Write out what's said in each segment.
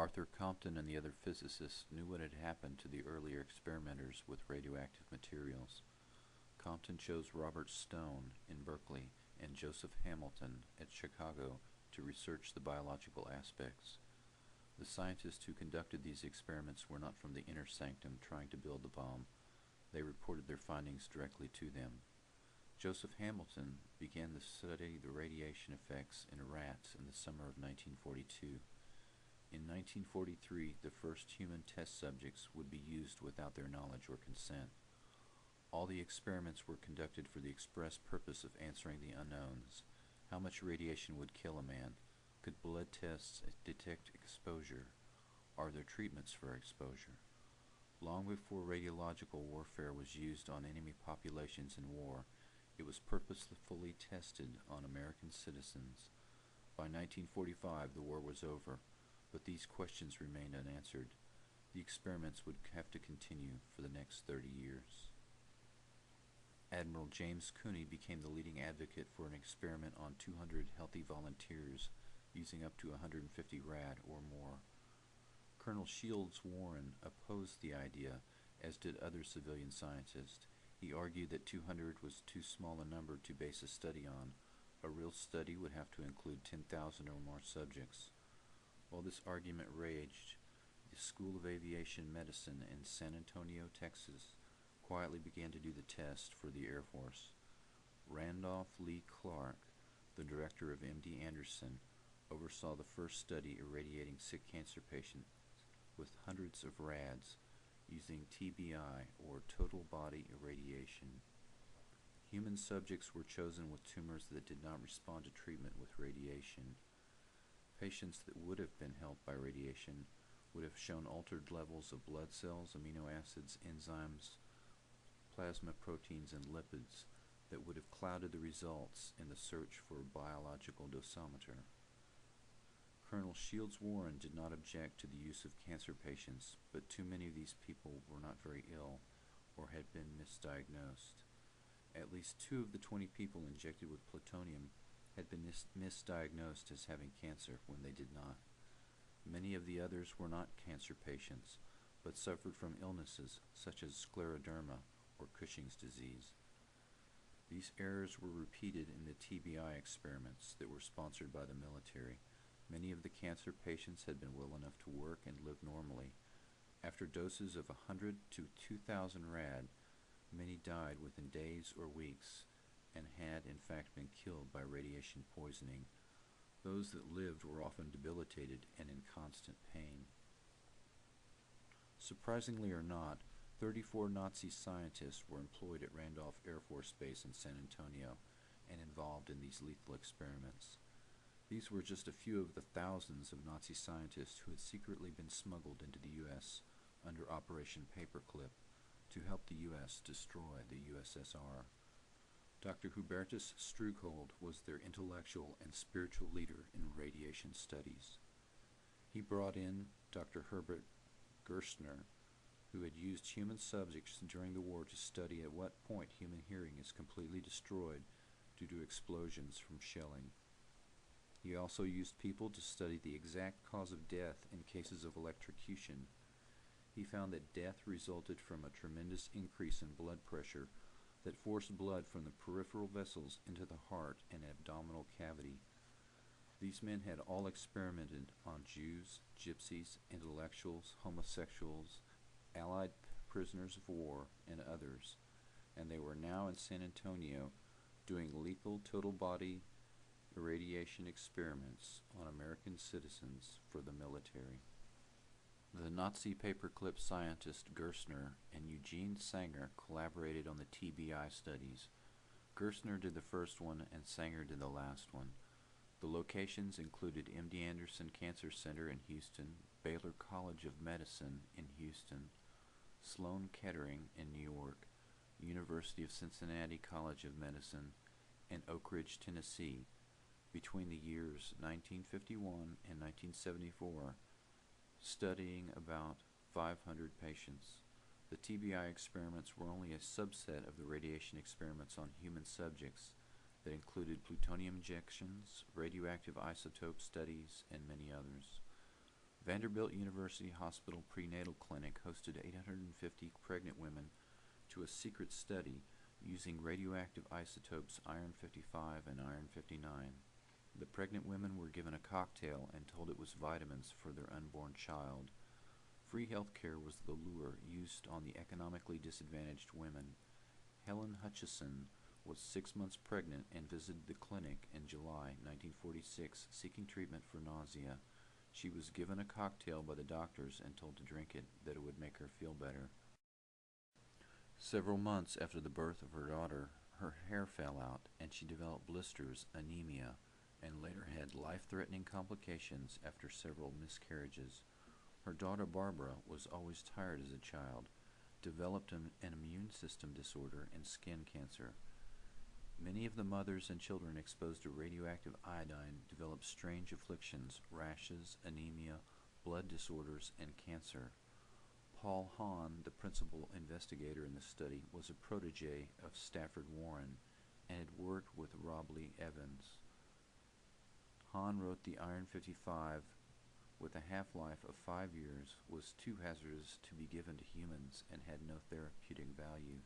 Arthur Compton and the other physicists knew what had happened to the earlier experimenters with radioactive materials. Compton chose Robert Stone in Berkeley and Joseph Hamilton at Chicago to research the biological aspects. The scientists who conducted these experiments were not from the inner sanctum trying to build the bomb. They reported their findings directly to them. Joseph Hamilton began to study the radiation effects in rats in the summer of 1942. In 1943, the first human test subjects would be used without their knowledge or consent. All the experiments were conducted for the express purpose of answering the unknowns. How much radiation would kill a man? Could blood tests detect exposure? Are there treatments for exposure? Long before radiological warfare was used on enemy populations in war, it was purposefully tested on American citizens. By 1945, the war was over, but these questions remained unanswered. The experiments would have to continue for the next 30 years. Admiral James Cooney became the leading advocate for an experiment on 200 healthy volunteers using up to 150 rad or more. Colonel Shields Warren opposed the idea, as did other civilian scientists. He argued that 200 was too small a number to base a study on. A real study would have to include 10,000 or more subjects. While this argument raged, the School of Aviation Medicine in San Antonio, Texas, quietly began to do the test for the Air Force. Randolph Lee Clark, the director of MD Anderson, oversaw the first study irradiating sick cancer patients with hundreds of rads using TBI, or total body irradiation. Human subjects were chosen with tumors that did not respond to treatment with radiation. Patients that would have been helped by radiation would have shown altered levels of blood cells, amino acids, enzymes, plasma proteins, and lipids that would have clouded the results in the search for a biological dosimeter. Colonel Shields Warren did not object to the use of cancer patients, but too many of these people were not very ill or had been misdiagnosed. At least 2 of the 20 people injected with plutonium had been misdiagnosed as having cancer when they did not. Many of the others were not cancer patients, but suffered from illnesses such as scleroderma or Cushing's disease. These errors were repeated in the TBI experiments that were sponsored by the military. Many of the cancer patients had been well enough to work and live normally. After doses of 100 to 2,000 rad, many died within days or weeks and had in fact been killed by radiation poisoning. Those that lived were often debilitated and in constant pain. Surprisingly or not, 34 Nazi scientists were employed at Randolph Air Force Base in San Antonio and involved in these lethal experiments. These were just a few of the thousands of Nazi scientists who had secretly been smuggled into the U.S. under Operation Paperclip to help the U.S. destroy the USSR. Dr. Hubertus Struckold was their intellectual and spiritual leader in radiation studies. He brought in Dr. Herbert Gerstner, who had used human subjects during the war to study at what point human hearing is completely destroyed due to explosions from shelling. He also used people to study the exact cause of death in cases of electrocution. He found that death resulted from a tremendous increase in blood pressure that forced blood from the peripheral vessels into the heart and abdominal cavity. These men had all experimented on Jews, gypsies, intellectuals, homosexuals, Allied prisoners of war, and others, and they were now in San Antonio doing lethal total body irradiation experiments on American citizens for the military. The Nazi paperclip scientist Gerstner and Eugene Sanger collaborated on the TBI studies. Gerstner did the first one and Sanger did the last one. The locations included MD Anderson Cancer Center in Houston, Baylor College of Medicine in Houston, Sloan Kettering in New York, University of Cincinnati College of Medicine, and Oak Ridge, Tennessee. Between the years 1951 and 1974, studying about 500 patients. The TBI experiments were only a subset of the radiation experiments on human subjects that included plutonium injections, radioactive isotope studies, and many others. Vanderbilt University Hospital Prenatal Clinic hosted 850 pregnant women to a secret study using radioactive isotopes iron-55 and iron-59. The pregnant women were given a cocktail and told it was vitamins for their unborn child. Free health care was the lure used on the economically disadvantaged women. Helen Hutchison was 6 months pregnant and visited the clinic in July 1946 seeking treatment for nausea. She was given a cocktail by the doctors and told to drink it, that it would make her feel better. Several months after the birth of her daughter, her hair fell out and she developed blisters, anemia, and later had life-threatening complications after several miscarriages. Her daughter Barbara was always tired as a child, developed an immune system disorder and skin cancer. Many of the mothers and children exposed to radioactive iodine developed strange afflictions, rashes, anemia, blood disorders, and cancer. Paul Hahn, the principal investigator in the study, was a protege of Stafford Warren and had worked with Robley Evans. Hahn wrote the iron-55, with a half-life of 5 years, was too hazardous to be given to humans and had no therapeutic value,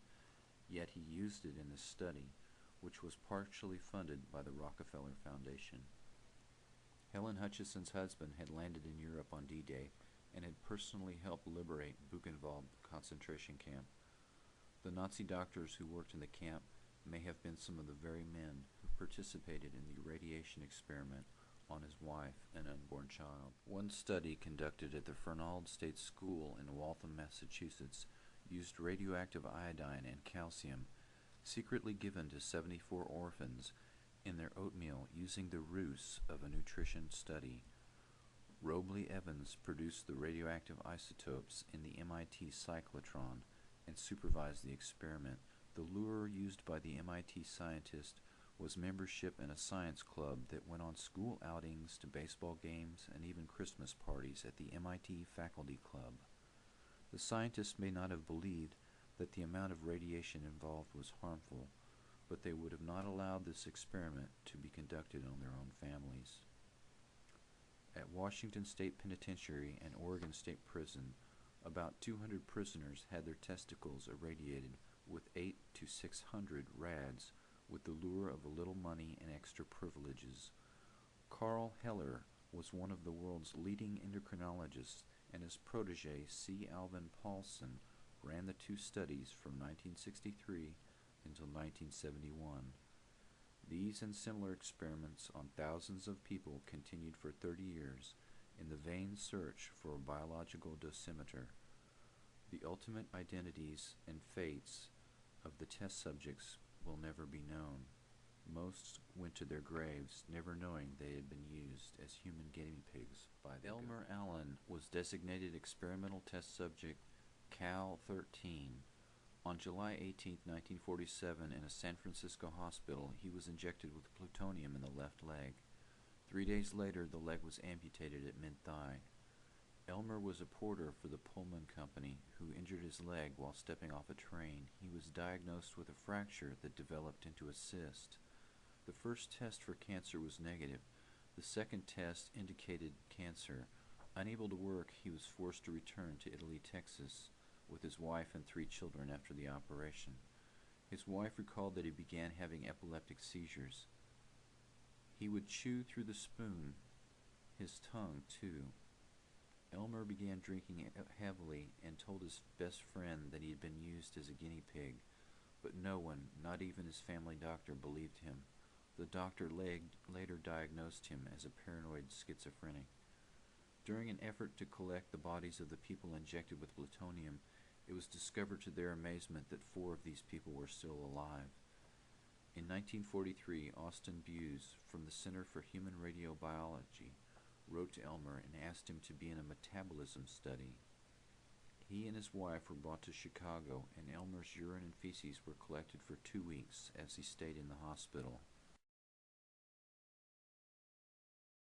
yet he used it in his study, which was partially funded by the Rockefeller Foundation. Helen Hutchison's husband had landed in Europe on D-Day and had personally helped liberate Buchenwald concentration camp. The Nazi doctors who worked in the camp may have been some of the very men who participated in the radiation experiment on his wife and unborn child. One study conducted at the Fernald State School in Waltham, Massachusetts, used radioactive iodine and calcium, secretly given to 74 orphans, in their oatmeal using the ruse of a nutrition study. Robley Evans produced the radioactive isotopes in the MIT cyclotron and supervised the experiment. The lure used by the MIT scientist was membership in a science club that went on school outings to baseball games and even Christmas parties at the MIT Faculty Club. The scientists may not have believed that the amount of radiation involved was harmful, but they would have not allowed this experiment to be conducted on their own families. At Washington State Penitentiary and Oregon State Prison, about 200 prisoners had their testicles irradiated with 8 to 600 rads with the lure of a little money and extra privileges. Carl Heller was one of the world's leading endocrinologists, and his protege C. Alvin Paulson ran the two studies from 1963 until 1971. These and similar experiments on thousands of people continued for 30 years in the vain search for a biological dosimeter. The ultimate identities and fates of the test subjects will never be known. Most went to their graves, never knowing they had been used as human guinea pigs by the Elmer Allen was designated experimental test subject Cal-13. On July 18, 1947, in a San Francisco hospital, he was injected with plutonium in the left leg. 3 days later, the leg was amputated at mid-thigh. Elmer was a porter for the Pullman Company who injured his leg while stepping off a train. He was diagnosed with a fracture that developed into a cyst. The first test for cancer was negative. The second test indicated cancer. Unable to work, he was forced to return to Italy, Texas, with his wife and 3 children after the operation. His wife recalled that he began having epileptic seizures. He would chew through the spoon, his tongue too. Elmer began drinking heavily and told his best friend that he had been used as a guinea pig, but no one, not even his family doctor, believed him. The doctor later diagnosed him as a paranoid schizophrenic. During an effort to collect the bodies of the people injected with plutonium, it was discovered to their amazement that 4 of these people were still alive. In 1943, Austin Buse, from the Center for Human Radiobiology, wrote to Elmer and asked him to be in a metabolism study. He and his wife were brought to Chicago, and Elmer's urine and feces were collected for 2 weeks as he stayed in the hospital.